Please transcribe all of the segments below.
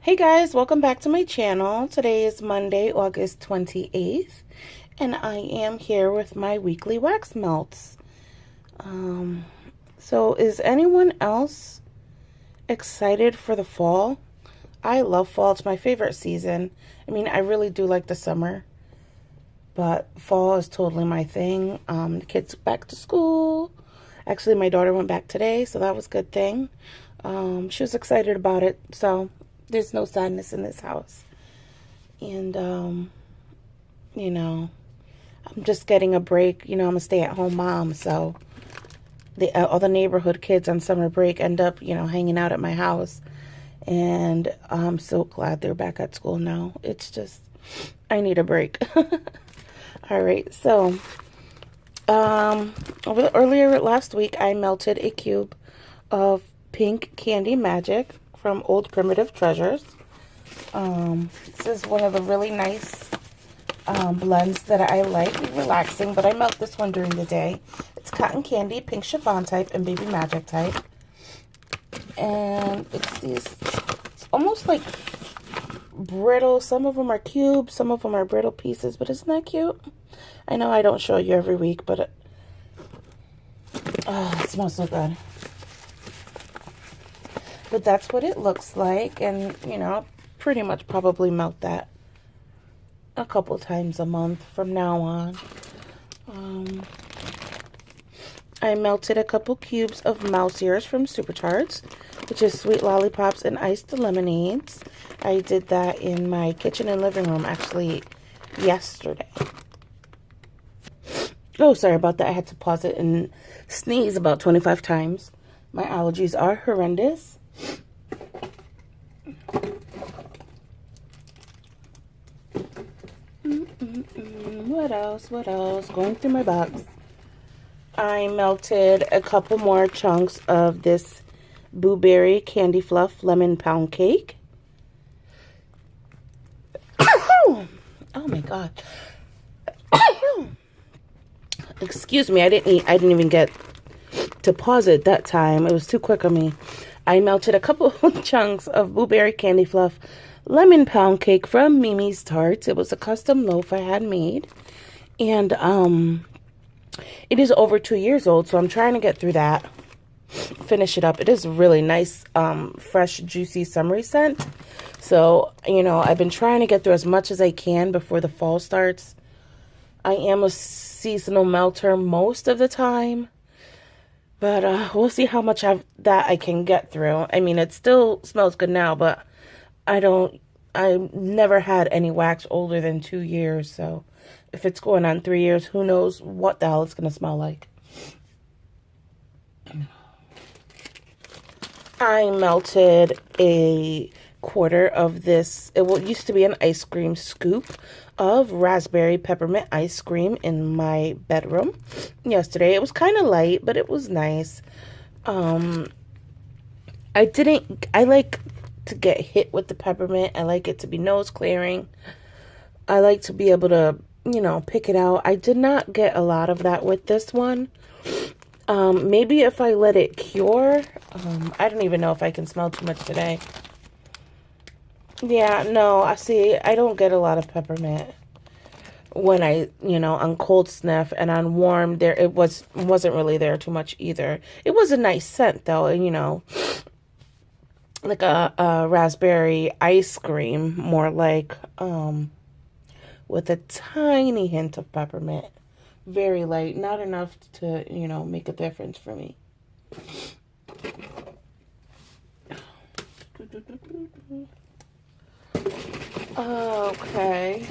Hey guys, welcome back to my channel. Today is Monday, August 28th, and I am here with my weekly wax melts. So is anyone else excited for the fall? I love fall. It's my favorite season. I mean, I really do like the summer, but fall is totally my thing. The kids back to school. Actually, my daughter went back today, so that was a good thing. She was excited about it, so there's no sadness in this house. And, I'm just getting a break. I'm a stay-at-home mom, so all the neighborhood kids on summer break end up, hanging out at my house. And I'm so glad they're back at school now. It's just, I need a break. All right, so earlier last week, I melted a cube of Pink Candy Magic from Old Primitive Treasures. This is one of the really nice blends that I like. Relaxing, but I melt this one during the day. It's cotton candy, pink chiffon type, and baby magic type. And it's almost like brittle. Some of them are cubes, some of them are brittle pieces, but isn't that cute? I know I don't show you every week, but it smells so good. But that's what it looks like, and pretty much probably melt that a couple times a month from now on. I melted a couple cubes of mouse ears from Super Tarts, which is sweet lollipops and iced lemonades. I did that in my kitchen and living room actually yesterday. Oh, sorry about that. I had to pause it and sneeze about 25 times. My allergies are horrendous. What else? Going through my box. I melted a couple more chunks of this Blueberry Candy Fluff Lemon Pound Cake. Oh my God. Excuse me, I didn't even get to pause it that time. It was too quick on me. I melted a couple chunks of Blueberry Candy Fluff Lemon Pound Cake from Mimi's Tarts. It was a custom loaf I had made. And it is over 2 years old, so I'm trying to get through that. Finish it up. It is really nice, fresh, juicy, summery scent. So, I've been trying to get through as much as I can before the fall starts. I am a seasonal melter most of the time. But we'll see how much of that I can get through. I mean, it still smells good now, but I never had any wax older than 2 years. So if it's going on 3 years, who knows what the hell it's going to smell like. I melted a quarter of this. It used to be an ice cream scoop of raspberry peppermint ice cream in my bedroom yesterday. It was kind of light, but it was nice. I like to get hit with the peppermint. I like it to be nose clearing. I like to be able to, pick it out. I did not get a lot of that with this one. Maybe if I let it cure. I don't even know if I can smell too much today. Yeah, no, I don't get a lot of peppermint when I, on cold sniff, and on warm it wasn't really there too much either. It was a nice scent though, and like a raspberry ice cream, more like, with a tiny hint of peppermint. Very light, not enough to, make a difference for me. Okay.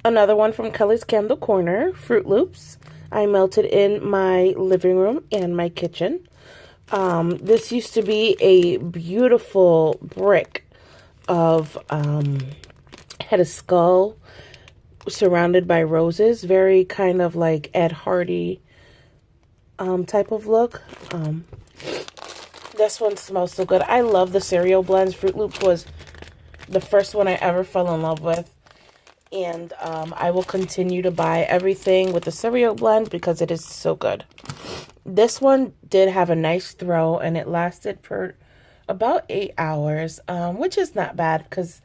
Another one from Kelly's Candle Corner, Fruit Loops. I melted in my living room and my kitchen. This used to be a beautiful brick of, had a skull surrounded by roses. Very kind of like Ed Hardy type of look. This one smells so good. I love the cereal blends. Fruit Loops was the first one I ever fell in love with. And I will continue to buy everything with the cereal blend because it is so good. This one did have a nice throw, and it lasted for about 8 hours, which is not bad because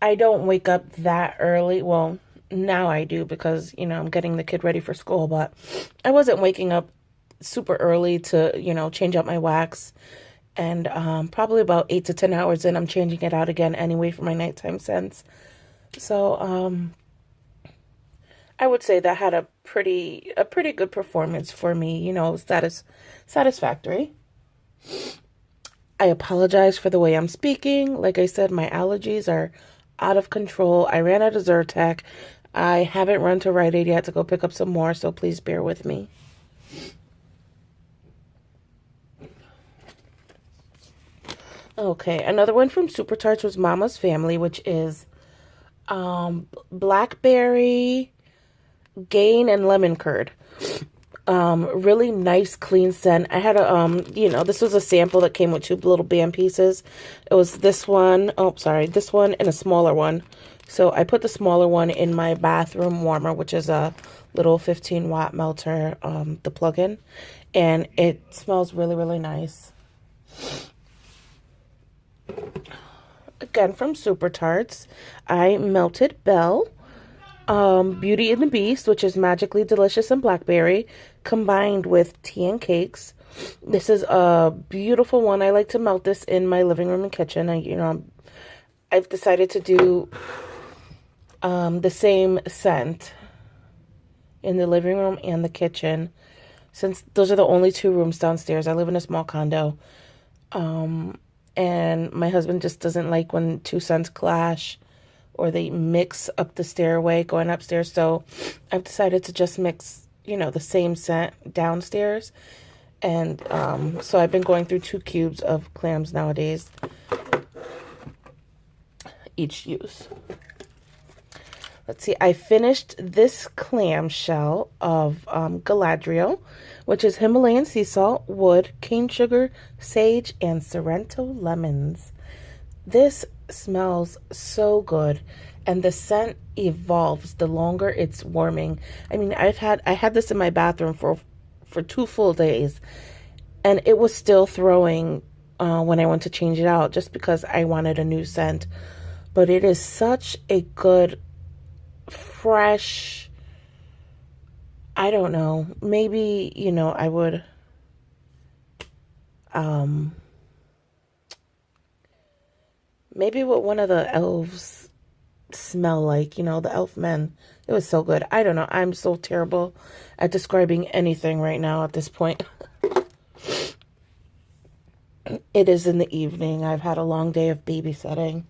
I don't wake up that early. Well, now I do because, I'm getting the kid ready for school, but I wasn't waking up super early to, change out my wax. And probably about 8 to 10 hours in, I'm changing it out again anyway for my nighttime scents. So I would say that had a pretty good performance for me. Satisfactory. I apologize for the way I'm speaking. Like I said, my allergies are out of control. I ran out of Zyrtec. I haven't run to Rite Aid yet to go pick up some more, so please bear with me. Okay, another one from Super Tarts was Mama's Family, which is blackberry, Gain, and lemon curd. Really nice, clean scent. I had this was a sample that came with two little band pieces. It was this one, this one and a smaller one. So I put the smaller one in my bathroom warmer, which is a little 15-watt melter, the plug-in. And it smells really, really nice. Again, from Super Tarts, I melted Belle. Beauty and the Beast, which is magically delicious and blackberry, combined with tea and cakes. This is a beautiful one. I like to melt this in my living room and kitchen. I've decided to do the same scent in the living room and the kitchen, since those are the only two rooms downstairs. I live in a small condo, and my husband just doesn't like when two scents clash or they mix up the stairway going upstairs. So I've decided to just mix, the same scent downstairs. And so I've been going through 2 cubes of clams nowadays, each use. Let's see, I finished this clam shell of Galadriel, which is Himalayan sea salt, wood, cane sugar, sage, and Sorrento lemons. This smells so good, and the scent evolves the longer it's warming. I mean, I had this in my bathroom for 2 full days, and it was still throwing when I went to change it out, just because I wanted a new scent. But it is such a good, fresh, I don't know, maybe, I would maybe what one of the elves smell like, the elf men. It was so good. I don't know. I'm so terrible at describing anything right now at this point. It is in the evening. I've had a long day of babysitting.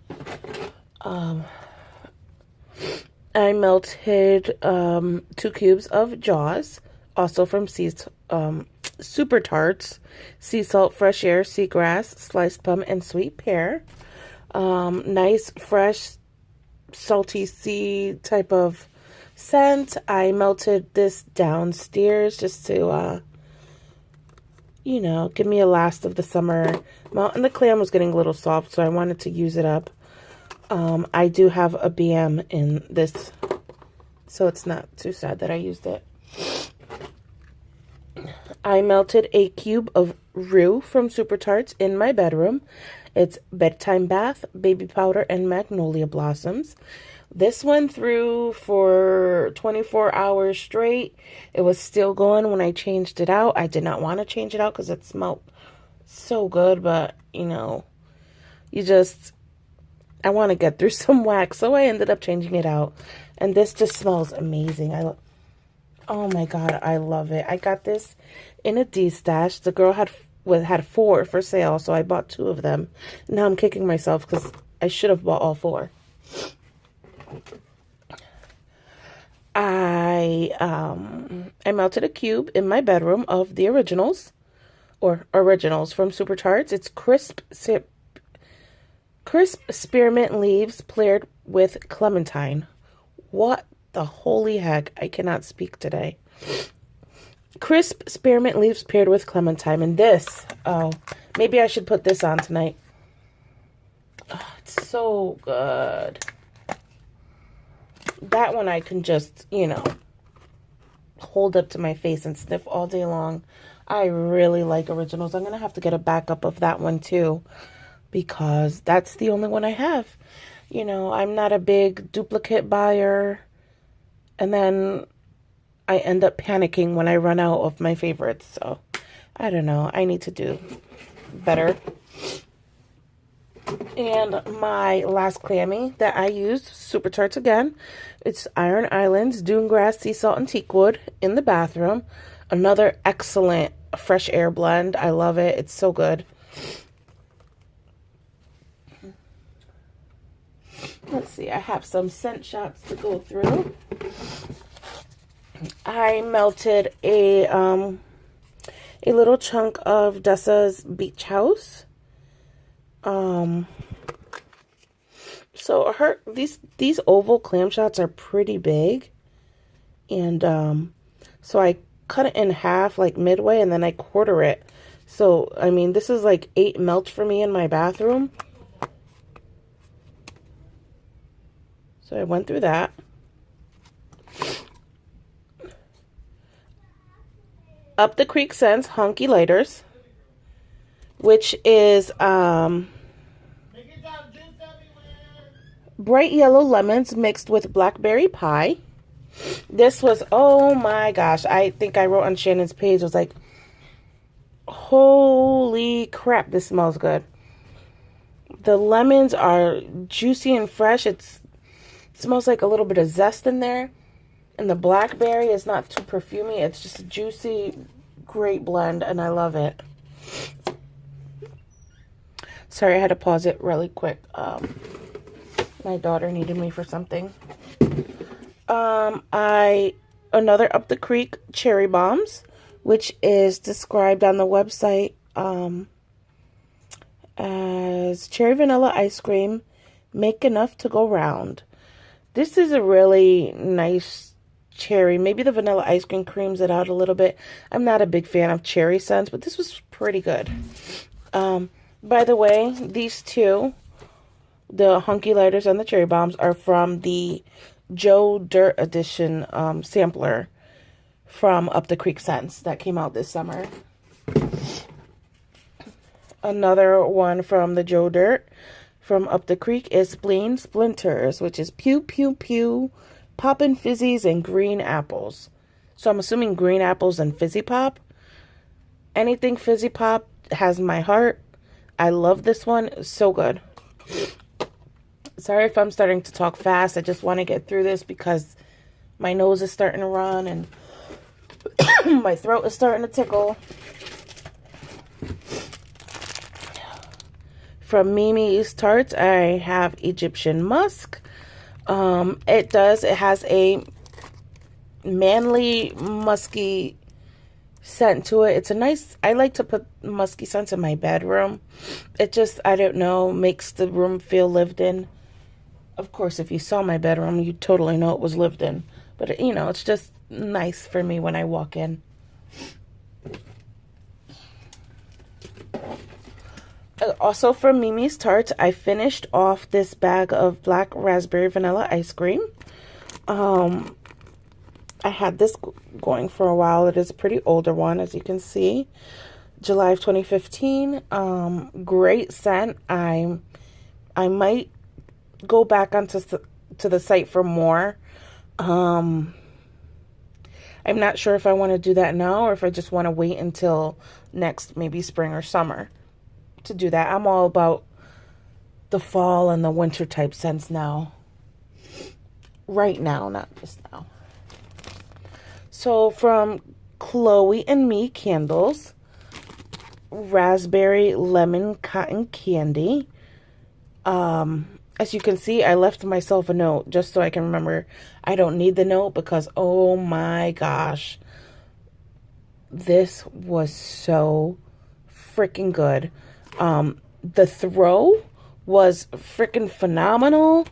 I melted 2 cubes of Jaws, also from Super Tarts, sea salt, fresh air, seagrass, sliced plum, and sweet pear. Nice, fresh, salty sea type of scent. I melted this downstairs just to, give me a last of the summer melt. And the clam was getting a little soft, so I wanted to use it up. I do have a BM in this, so it's not too sad that I used it. I melted a cube of Rue from Super Tarts in my bedroom. It's Bedtime Bath, Baby Powder, and Magnolia Blossoms. This went through for 24 hours straight. It was still going when I changed it out. I did not want to change it out because it smelled so good, but, I want to get through some wax, so I ended up changing it out. And this just smells amazing. Oh my God, I love it. I got this in a D-stash. The girl had 4 for sale, so I bought 2 of them. Now I'm kicking myself because I should have bought all 4. I melted a cube in my bedroom of the originals from Super Tarts. It's crisp spearmint leaves paired with clementine. What the holy heck? I cannot speak today. Crisp spearmint leaves paired with clementine. And this, maybe I should put this on tonight. Oh, it's so good. That one I can just, hold up to my face and sniff all day long. I really like Originals. I'm going to have to get a backup of that one too, because that's the only one I have. You know, I'm not a big duplicate buyer, and then I end up panicking when I run out of my favorites. So, I don't know. I need to do better. And my last clammy that I used, Super Tarts again. It's Iron Islands, Dune Grass, Sea Salt, and Teakwood in the bathroom. Another excellent fresh air blend. I love it. It's so good. Let's see. I have some scent shots to go through. I melted a little chunk of Dessa's Beach House. So these oval clam shots are pretty big, and so I cut it in half like midway, and then I quarter it. So I mean, this is like 8 melt for me in my bathroom. So I went through that. Up the Creek Scents Hunky Lighters, which is bright yellow lemons mixed with blackberry pie. This was, oh my gosh, I think I wrote on Shannon's page, I was like, holy crap, this smells good. The lemons are juicy and fresh. It smells like a little bit of zest in there. And the blackberry is not too perfumey. It's just a juicy, great blend, and I love it. Sorry, I had to pause it really quick. My daughter needed me for something. Another Up the Creek Cherry Bombs, which is described on the website as cherry vanilla ice cream, make enough to go round. This is a really nice cherry. Maybe the vanilla ice cream creams it out a little bit. I'm not a big fan of cherry scents, but this was pretty good. By the way, these two, the Hunky Lighters and the Cherry Bombs, are from the Joe Dirt Edition sampler from Up the Creek Scents that came out this summer. Another one from the Joe Dirt from Up the Creek is Spleen Splinters, which is Pew Pew Pew, Poppin' Fizzies, and Green Apples. So I'm assuming green apples and fizzy pop. Anything fizzy pop has my heart. I love this one. It's so good. Sorry if I'm starting to talk fast. I just want to get through this because my nose is starting to run and my throat is starting to tickle. From Mimi's Tarts, I have Egyptian Musk. It has a manly, musky scent to it. It's a nice, I like to put musky scents in my bedroom. It just, I don't know, makes the room feel lived in. Of course, if you saw my bedroom, you totally know it was lived in. But, you know, it's just nice for me when I walk in. Also from Mimi's Tarts, I finished off this bag of black raspberry vanilla ice cream. I had this going for a while. It is a pretty older one, as you can see. July of 2015. Great scent. I might go back onto to the site for more. I'm not sure if I want to do that now or if I just want to wait until next, maybe spring or summer, to do that. I'm all about the fall and the winter type scents now. Right now, not just now. So from Chloe and Me Candles, Raspberry Lemon Cotton Candy. As you can see, I left myself a note just so I can remember. I don't need the note because, oh my gosh, this was so freaking good. The throw was freaking phenomenal.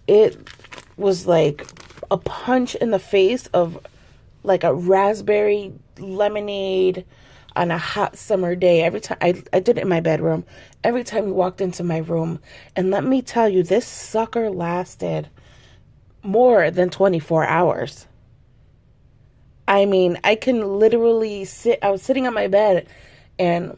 It was like a punch in the face of like a raspberry lemonade on a hot summer day. Every time I did it in my bedroom, every time we walked into my room. And let me tell you, this sucker lasted more than 24 hours. I mean, I can literally I was sitting on my bed and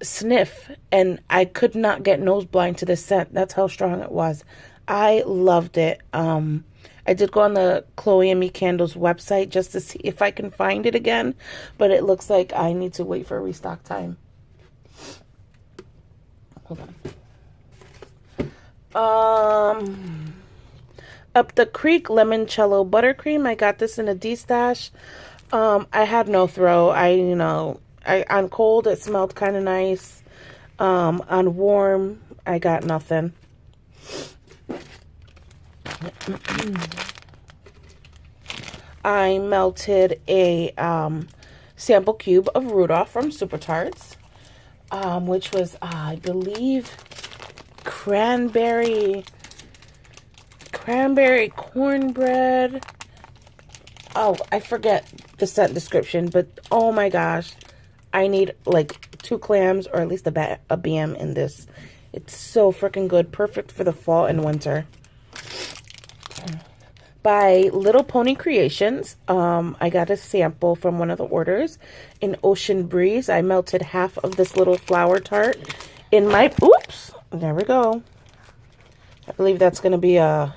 sniff, and I could not get nose blind to this scent. That's how strong it was. I loved it. I did go on the Chloe and Me Candles website just to see if I can find it again, but it looks like I need to wait for restock time. Hold on. Up the Creek Limoncello Buttercream. I got this in a D-stash. I had no throw. On cold, it smelled kind of nice. On warm, I got nothing. I melted a sample cube of Rudolph from Super Tarts, which was, I believe, cranberry cornbread. Oh, I forget the scent description, but oh my gosh, I need like 2 clams or at least a BM in this. It's so freaking good. Perfect for the fall and winter. By Little Pony Creations, I got a sample from one of the orders in Ocean Breeze. I melted half of this little flower tart in my, oops, there we go. I believe that's going to be a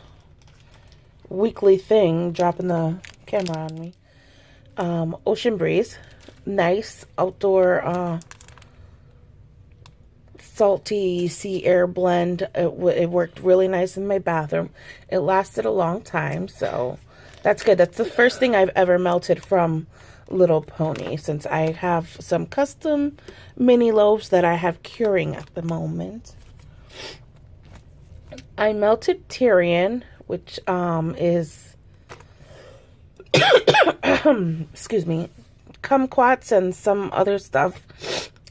weekly thing, dropping the camera on me. Ocean Breeze, nice outdoor salty sea air blend. It worked really nice in my bathroom. It lasted a long time, so that's good. That's the first thing I've ever melted from Little Pony, since I have some custom mini loaves that I have curing at the moment. I melted Tyrian, which is excuse me, kumquats and some other stuff.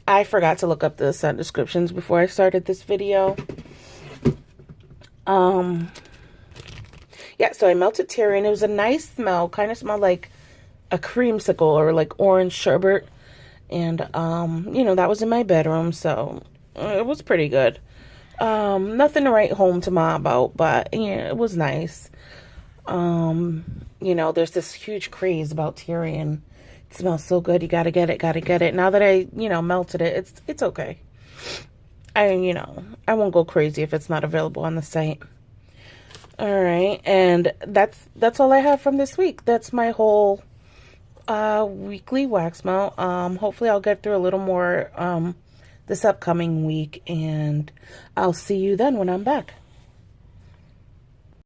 I forgot to look up the scent descriptions before I started this video. Yeah, so I melted Tyrian. It was a nice smell, kind of smelled like a creamsicle or like orange sherbet. And, that was in my bedroom, so it was pretty good. Nothing to write home to Ma about, but, it was nice. There's this huge craze about Tyrian. It smells so good. You gotta get it. Now that I, melted it, it's okay. I won't go crazy if it's not available on the site. All right, and that's all I have from this week. That's my whole weekly wax melt. Hopefully I'll get through a little more this upcoming week, and I'll see you then when I'm back.